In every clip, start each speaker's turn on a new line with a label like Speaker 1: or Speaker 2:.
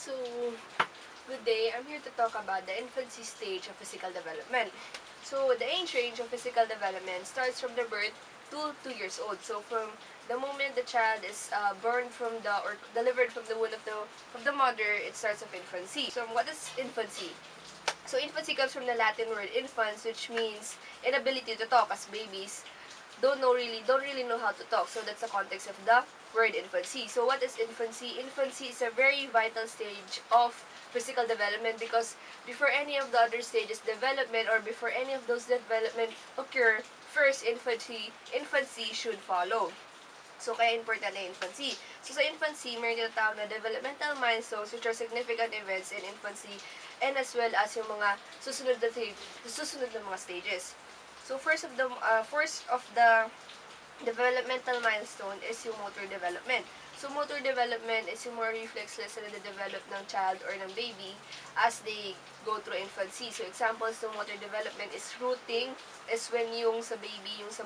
Speaker 1: So, good day. I'm here to talk about the infancy stage of physical development. So, the age range of physical development starts from the birth to 2 years old. So, from the moment the child is born from the or delivered from the womb of the mother, it starts of infancy. So, what is infancy? So, infancy comes from the Latin word infans, which means inability to talk, as babies don't really know how to talk. So that's the context of the word infancy. So what is infancy? Infancy is a very vital stage of physical development because before any of the other stages development or before any of those development occur, first infancy should follow. So, kaya important na infancy. So, sa infancy, may tinatawag na developmental milestones which are significant events in infancy and as well as yung mga susunod na mga stages. So, first of the developmental milestone is yung motor development. So, motor development is yung more reflexes na develop ng child or ng baby as they go through infancy. So, examples ng motor development is rooting, is when yung sa baby, yung sa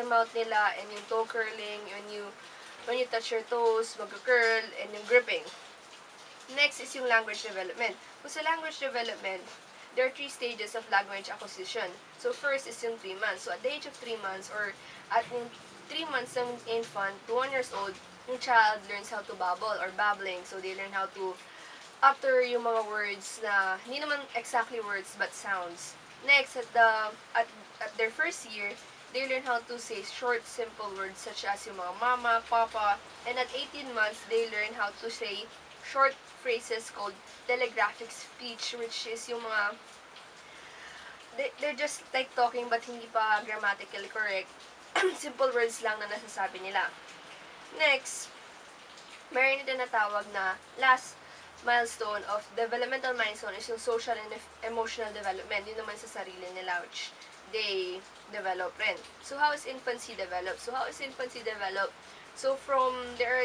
Speaker 1: mouth nila, and yung toe curling, when you touch your toes, mag-curl, and yung gripping. Next is yung language development. So, sa language development, there are 3 stages of language acquisition. So, first is yung 3 months. So, at the age of 3 months or at yung 3 months ng infant to 1 years old, yung child learns how to babble or babbling. So, they learn how to utter yung mga words na, hindi naman exactly words, but sounds. Next, at their first year, they learn how to say short, simple words such as yung mga mama, papa, and at 18 months, they learn how to say short phrases called telegraphic speech, which is yung mga, they're just like talking but hindi pa grammatically correct. Simple words lang na nasasabi nila. Next, meron na tinatawag na last milestone of developmental milestone is yung social and emotional development. Yun naman sa sarili nila, which they develop rin. So, how is infancy developed? So, from there,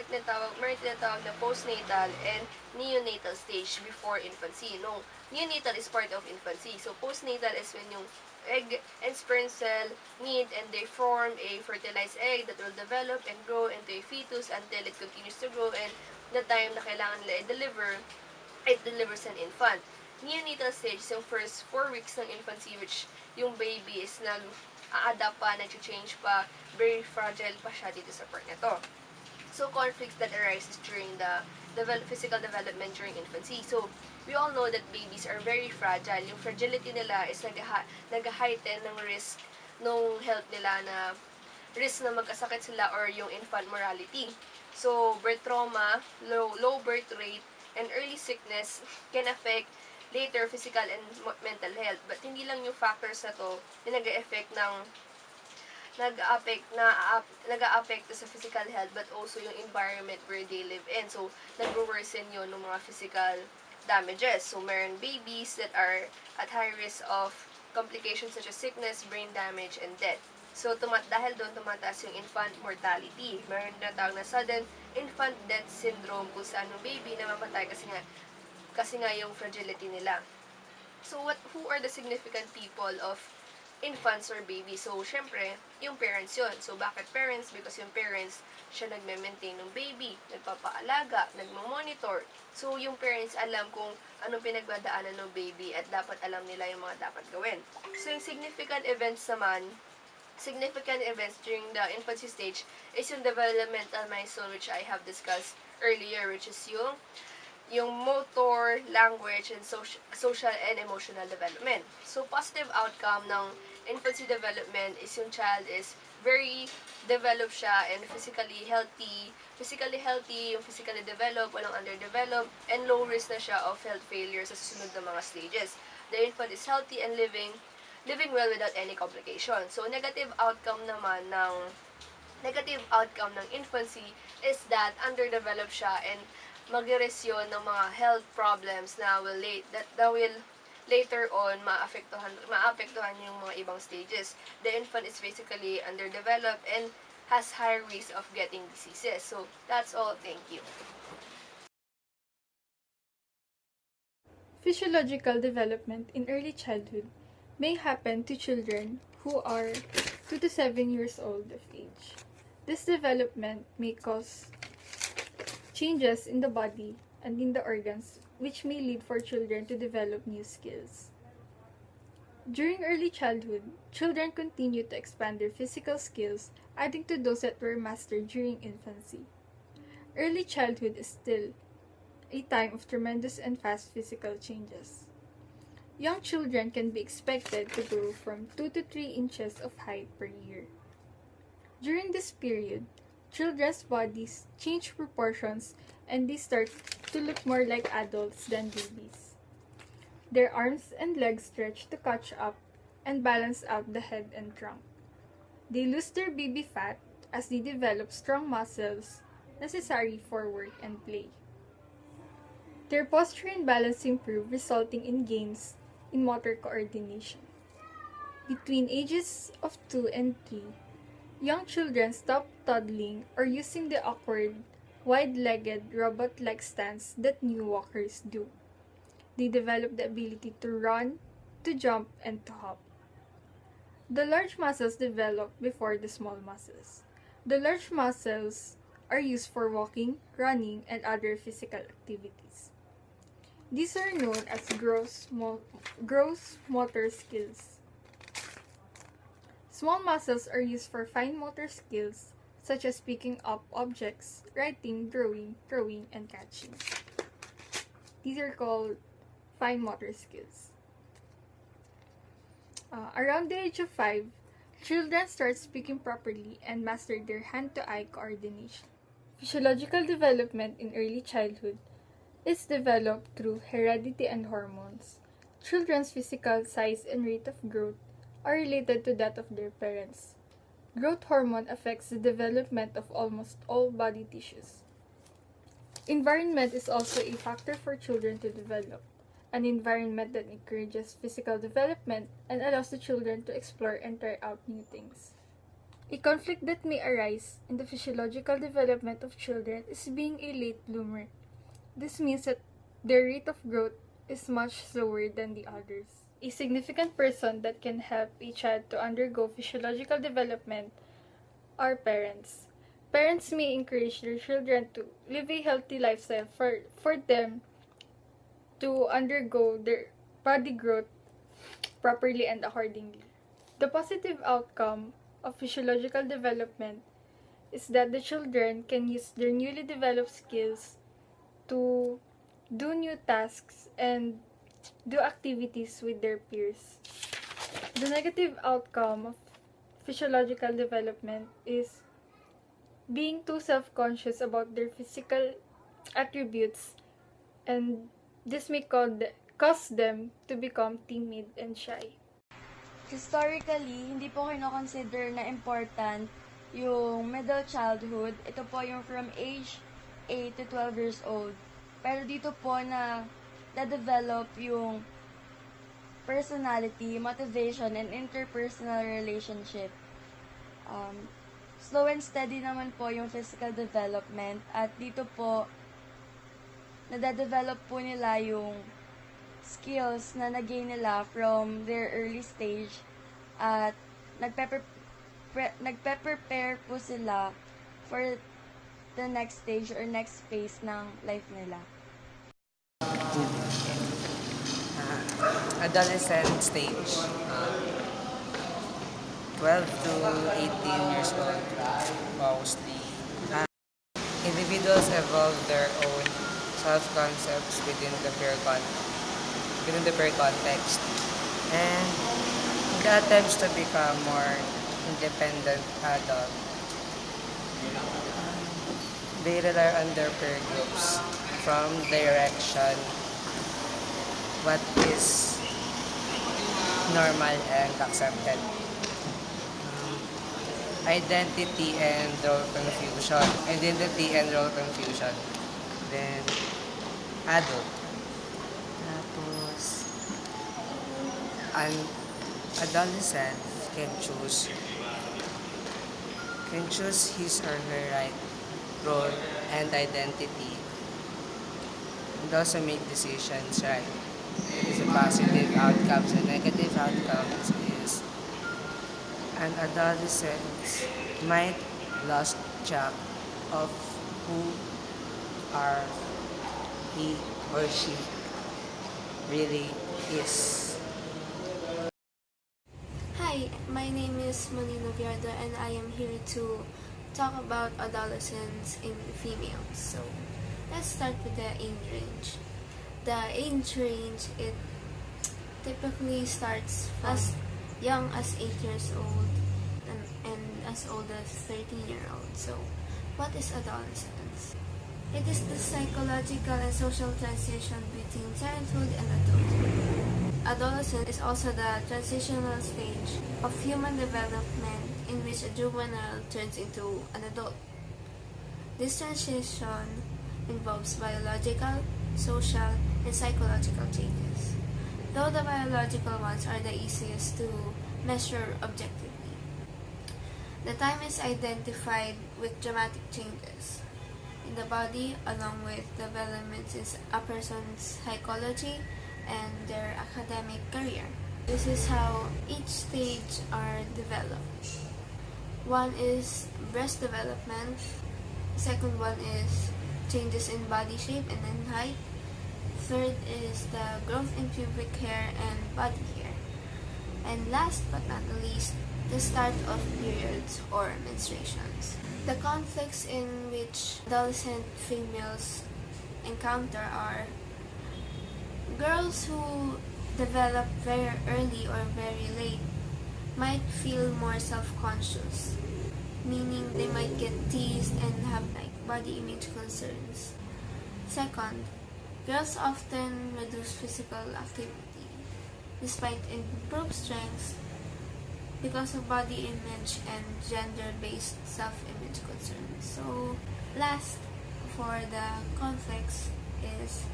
Speaker 1: meron tinatawag na postnatal and neonatal stage before infancy. No, neonatal is part of infancy. So, postnatal is when yung egg and sperm cell meet and they form a fertilized egg that will develop and grow into a fetus until it continues to grow, and the time na kailangan nila i-deliver, it delivers an infant. Neonatal stage is yung first 4 weeks ng infancy, which yung baby is nag-a-adapt pa, nag-change pa, very fragile pa siya dito sa part na to. So, conflicts that arises during the physical development during infancy. So, we all know that babies are very fragile. Yung fragility nila is nag-heighten ng risk ng health nila, na risk na magkasakit sila or yung infant mortality. So, birth trauma, low birth rate, and early sickness can affect later physical and mental health. But hindi lang yung factors na to na nag-a-affect sa physical health, but also yung environment where they live in. So, nag-worsen yun ng mga physical damages. So, meron babies that are at high risk of complications such as sickness, brain damage, and death. So, dahil doon tumataas yung infant mortality. Meron na tawag na sudden infant death syndrome kung saan yung baby namamatay kasi nga yung fragility nila. So, who are the significant people of infants or babies? So, syempre, yung parents yun. So, bakit parents? Because yung parents, siya nagme-maintain ng baby, nagpapaalaga, nagmamonitor. So, yung parents alam kung anong pinagdadaanan ng baby at dapat alam nila yung mga dapat gawin. So, yung significant events during the infancy stage is yung developmental milestone, which I have discussed earlier, which is yung motor, language, and social and emotional development. So, positive outcome ng infancy development is yung child is very developed siya and physically healthy, yung physically developed, walang underdeveloped, and low risk na siya of health failure sa susunod na mga stages. The infant is healthy and living well without any complication. So, negative outcome ng infancy is that underdeveloped siya and mag-risk yun ng mga health problems na will later on maapektuhan yung mga ibang stages. The infant is basically underdeveloped and has high risk of getting diseases. So, that's all. Thank you.
Speaker 2: Physiological development in early childhood may happen to children who are 2 to 7 years old of age. This development may cause changes in the body and in the organs, which may lead for children to develop new skills. During early childhood, children continue to expand their physical skills, adding to those that were mastered during infancy. Early childhood is still a time of tremendous and fast physical changes. Young children can be expected to grow from 2 to 3 inches of height per year. During this period, children's bodies change proportions and they start to look more like adults than babies. Their arms and legs stretch to catch up and balance out the head and trunk. They lose their baby fat as they develop strong muscles necessary for work and play. Their posture and balance improve, resulting in gains in motor coordination. Between ages of 2 and 3, young children stop toddling or using the awkward, wide-legged, robot-like stance that new walkers do. They develop the ability to run, to jump, and to hop. The large muscles develop before the small muscles. The large muscles are used for walking, running, and other physical activities. These are known as gross motor skills. Small muscles are used for fine motor skills such as picking up objects, writing, drawing, throwing, and catching. These are called fine motor skills. Around the age of 5, children start speaking properly and master their hand-to-eye coordination. Physiological development in early childhood is developed through heredity and hormones. Children's physical size and rate of growth are related to that of their parents. Growth hormone affects the development of almost all body tissues. Environment is also a factor for children to develop. An environment that encourages physical development and allows the children to explore and try out new things. A conflict that may arise in the physiological development of children is being a late bloomer. This means that their rate of growth is much slower than the others. A significant person that can help a child to undergo physiological development are parents. Parents may encourage their children to live a healthy lifestyle for them to undergo their body growth properly and accordingly. The positive outcome of physiological development is that the children can use their newly developed skills to do new tasks and do activities with their peers. The negative outcome of physiological development is being too self-conscious about their physical attributes, and this may cause them to become timid and shy.
Speaker 3: Historically, hindi po kino-consider na important yung middle childhood. Ito po yung from age 8 to 12 years old. Pero dito po na develop yung personality, motivation, and interpersonal relationship. Slow and steady naman po yung physical development. At dito po, nade-develop po nila yung skills na nag-gain nila from their early stage at nagpe-prepare po sila for the next stage or next phase ng life nila.
Speaker 4: Adolescent stage, 12 to 18 years old mostly. Individuals evolve their own self-concepts within the peer context, and the attempts to become more independent adult. They rely on their peer groups from direction what is normal and accepted. Identity and role confusion. Then, adult. Tapos, an adolescent can choose his or her right role and identity, and also make decisions right. The positive outcomes and negative outcomes is an adolescent might lost track of who are he or she really is.
Speaker 5: Hi, my name is Monina Viardo and I am here to talk about adolescence in females. So, let's start with the age range. The age range, it typically starts as young as 8 years old and as old as 13-year-old. So, what is adolescence? It is the psychological and social transition between childhood and adulthood. Adolescence is also the transitional stage of human development in which a juvenile turns into an adult. This transition involves biological, social, and psychological changes, though the biological ones are the easiest to measure objectively. The time is identified with dramatic changes in the body along with developments in a person's psychology and their academic career. This is how each stage are developed. One is breast development, second one is changes in body shape and in height, third is the growth in pubic hair and body hair, and last but not the least, the start of periods or menstruations. The conflicts in which adolescent females encounter are girls who develop very early or very late might feel more self-conscious, meaning they might get teased and have body image concerns. Second, girls often reduce physical activity despite improved strength because of body image and gender-based self-image concerns. So, last, for the conflicts is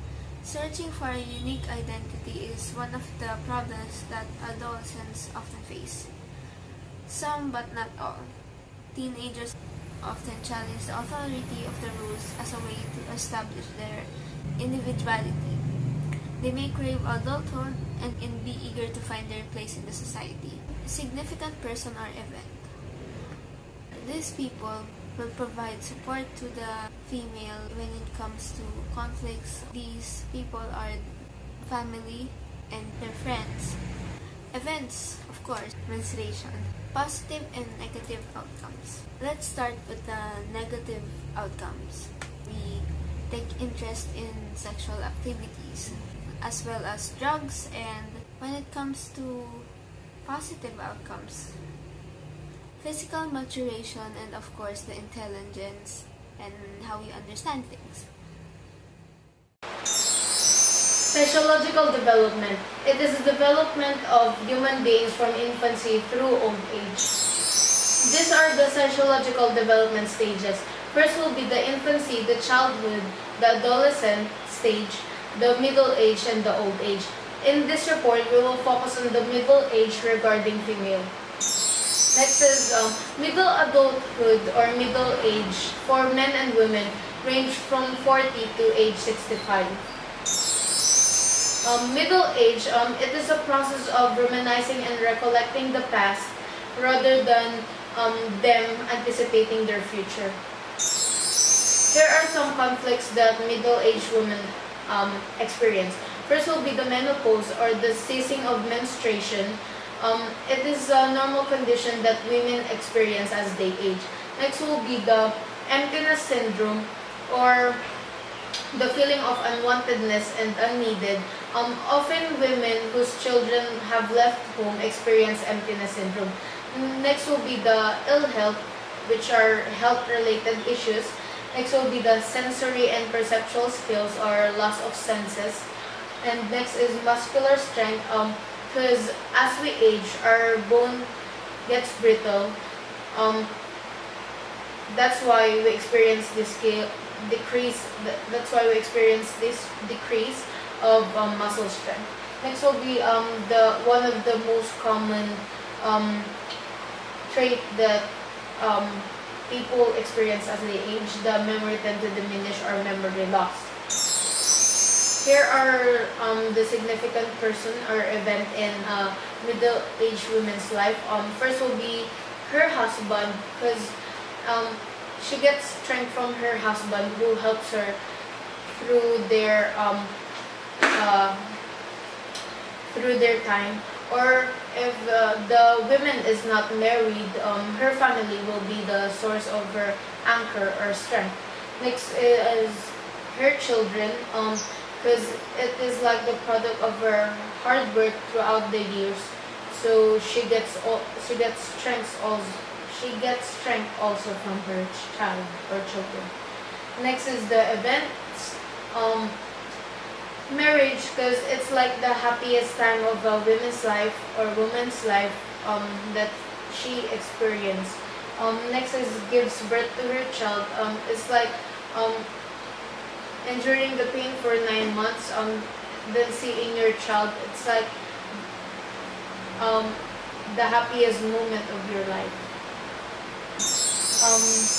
Speaker 5: searching for a unique identity is one of the problems that adolescents often face. Some, but not all, teenagers often challenge the authority of the rules as a way to establish their individuality. They may crave adulthood and be eager to find their place in the society. Significant person or event. These people will provide support to the female when it comes to conflicts. These people are family and their friends. Events, of course, menstruation. Positive and negative outcomes. Let's start with the negative outcomes. We take interest in sexual activities as well as drugs, and when it comes to positive outcomes, physical maturation and of course the intelligence and how you understand things.
Speaker 6: Physiological development. It is the development of human beings from infancy through old age. These are the physiological development stages. First will be the infancy, the childhood, the adolescent stage, the middle age, and the old age. In this report, we will focus on the middle age regarding female. Next is middle adulthood or middle age for men and women range from 40 to age 65. Middle age, it is a process of reminiscing and recollecting the past rather than them anticipating their future. Here are some conflicts that middle-aged women experience. First will be the menopause or the ceasing of menstruation. It is a normal condition that women experience as they age. Next will be the emptiness syndrome or the feeling of unwantedness and unneeded. Often women whose children have left home experience emptiness syndrome. Next will be the ill health, which are health-related issues. Next will be the sensory and perceptual skills or loss of senses. And next is muscular strength, because as we age, our bone gets brittle. That's why we experience this decrease. That's why we experience this decrease of muscle strength. Next will be one of the most common trait that people experience as they age, the memory tend to diminish or memory loss. Here are the significant person or event in middle-aged woman's life. First will be her husband, because she gets strength from her husband who helps her through their uh, through their time, or if the woman is not married, her family will be the source of her anchor or strength. Next is her children, because it is like the product of her hard work throughout the years. So she gets strength also from her child or children. Next is the events. Marriage, because it's like the happiest time of a woman's life or woman's life that she experienced. Next is gives birth to her child. It's like enduring the pain for 9 months. Then seeing your child, it's like the happiest moment of your life.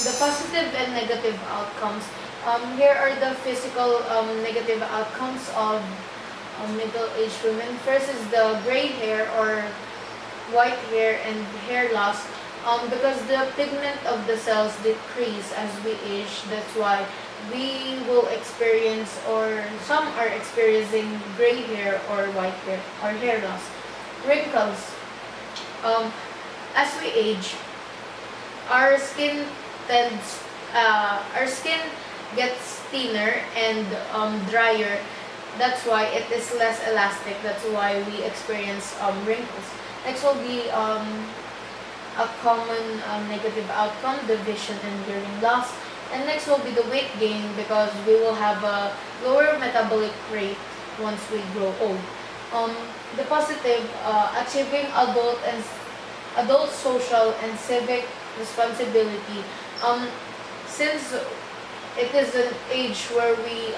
Speaker 6: The positive and negative outcomes. Here are the physical negative outcomes of middle-aged women. First is the gray hair or white hair and hair loss. Because the pigment of the cells decrease as we age, that's why we will experience, or some are experiencing, gray hair or white hair or hair loss. Wrinkles. As we age, our skin gets thinner and drier. That's why it is less elastic. That's why we experience wrinkles. Next will be a common negative outcome, the vision and hearing loss. And next will be the weight gain, because we will have a lower metabolic rate once we grow old. The positive, achieving adult social and civic responsibility. Since it is an age where we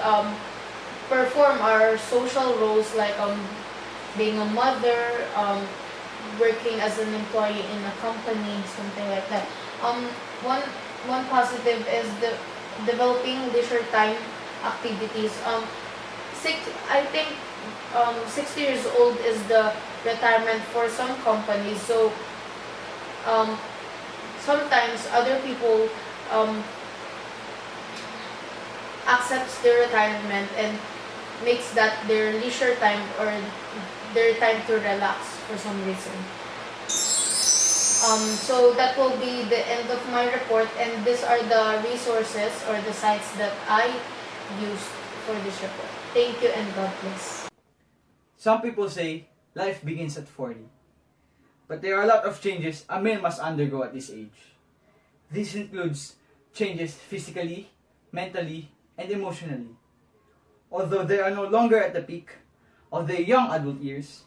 Speaker 6: perform our social roles, like being a mother, working as an employee in a company, something like that. One positive is the developing leisure time activities. I think 60 years old is the retirement for some companies. So sometimes other people accepts their retirement and makes that their leisure time or their time to relax for some reason. So that will be the end of my report, and these are the resources or the sites that I used for this report. Thank you and God bless.
Speaker 7: Some people say life begins at 40, but there are a lot of changes a male must undergo at this age. This includes changes physically, mentally, and emotionally. Although they are no longer at the peak of their young adult years,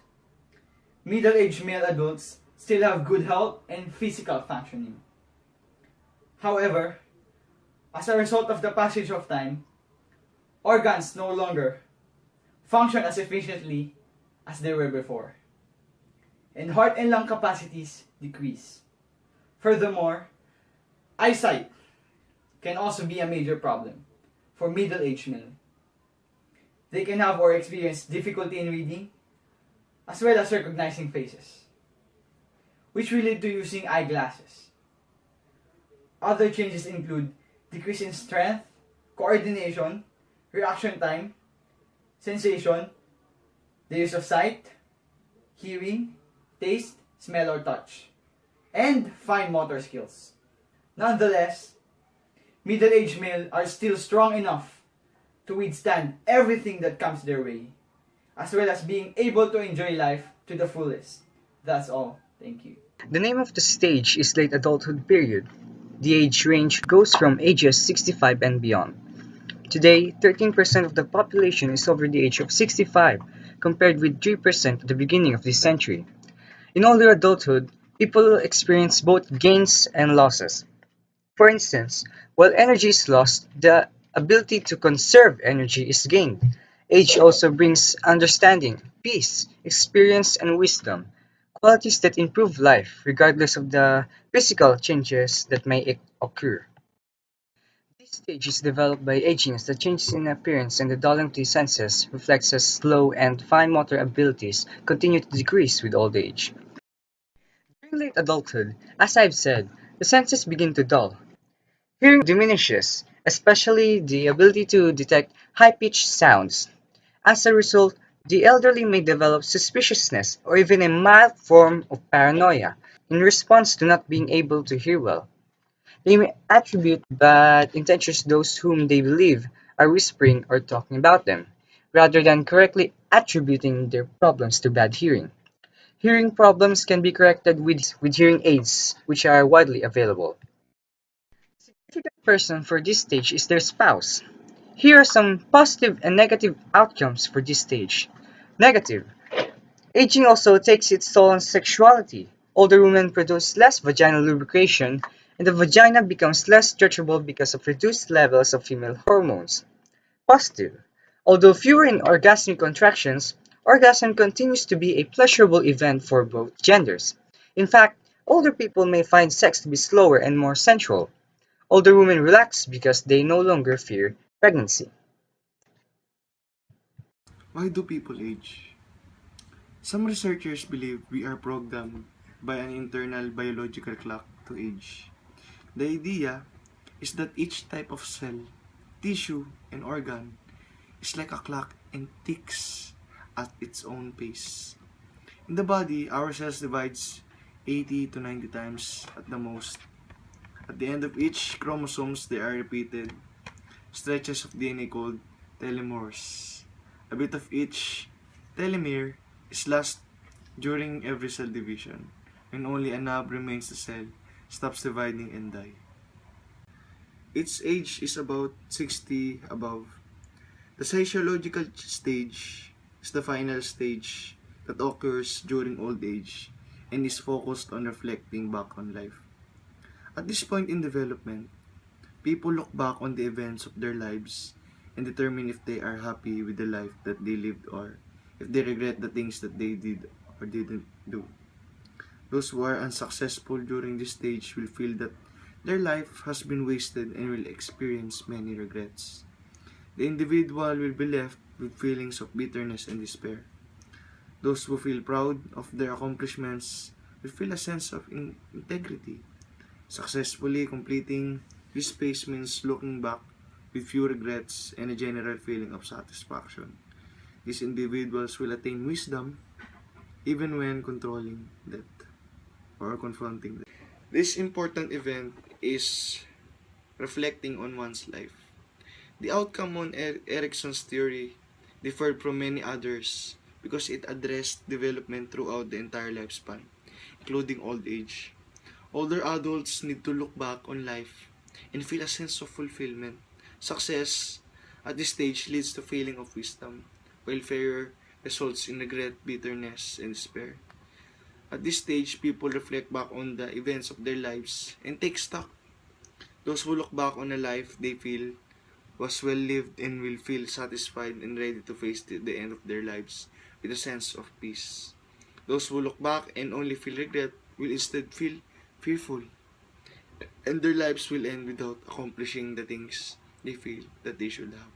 Speaker 7: middle-aged male adults still have good health and physical functioning. However, as a result of the passage of time, organs no longer function as efficiently as they were before, and heart and lung capacities decrease. Furthermore, eyesight can also be a major problem for middle-aged men. They can have or experience difficulty in reading, as well as recognizing faces, which will lead to using eyeglasses. Other changes include decrease in strength, coordination, reaction time, sensation, the use of sight, hearing, taste, smell or touch, and fine motor skills. Nonetheless, middle-aged males are still strong enough to withstand everything that comes their way, as well as being able to enjoy life to the fullest. That's all. Thank you.
Speaker 8: The name of the stage is late adulthood period. The age range goes from ages 65 and beyond. Today, 13% of the population is over the age of 65, compared with 3% at the beginning of this century. In older adulthood, people experience both gains and losses. For instance, while energy is lost, the ability to conserve energy is gained. Age also brings understanding, peace, experience, and wisdom, qualities that improve life regardless of the physical changes that may occur. This stage is developed by aging as the changes in appearance and the dulling of the senses reflects as slow and fine motor abilities continue to decrease with old age. During late adulthood, as I've said, the senses begin to dull. Hearing diminishes, especially the ability to detect high-pitched sounds. As a result, the elderly may develop suspiciousness or even a mild form of paranoia in response to not being able to hear well. They may attribute bad intentions to those whom they believe are whispering or talking about them, rather than correctly attributing their problems to bad hearing. Hearing problems can be corrected with hearing aids, which are widely available. A significant person for this stage is their spouse. Here are some positive and negative outcomes for this stage. Negative. Aging also takes its toll on sexuality. Older women produce less vaginal lubrication, and the vagina becomes less stretchable because of reduced levels of female hormones. Positive. Although fewer in orgasmic contractions, orgasm continues to be a pleasurable event for both genders. In fact, older people may find sex to be slower and more sensual. Older women relax because they no longer fear pregnancy.
Speaker 9: Why do people age? Some researchers believe we are programmed by an internal biological clock to age. The idea is that each type of cell, tissue, and organ is like a clock and ticks at its own pace. In the body, our cells divides 80 to 90 times at the most. At the end of each chromosomes, they are repeated stretches of DNA called telomeres. A bit of each telomere is lost during every cell division. When only a knob remains, the cell stops dividing and die. Its age is about 60 above. The physiological stage is the final stage that occurs during old age and is focused on reflecting back on life. At this point in development, people look back on the events of their lives and determine if they are happy with the life that they lived or if they regret the things that they did or didn't do. Those who are unsuccessful during this stage will feel that their life has been wasted and will experience many regrets. The individual will be left with feelings of bitterness and despair. Those who feel proud of their accomplishments will feel a sense of integrity. Successfully completing this phase means looking back with few regrets and a general feeling of satisfaction. These individuals will attain wisdom even when controlling death or confronting death. This important event is reflecting on one's life. The outcome on Erickson's theory differed from many others because it addressed development throughout the entire lifespan, including old age. Older adults need to look back on life and feel a sense of fulfillment. Success at this stage leads to feeling of wisdom, while failure results in regret, bitterness, and despair. At this stage, people reflect back on the events of their lives and take stock. Those who look back on a life they feel was well lived and will feel satisfied and ready to face the end of their lives with a sense of peace. Those who look back and only feel regret will instead feel fearful, and their lives will end without accomplishing the things they feel that they should have.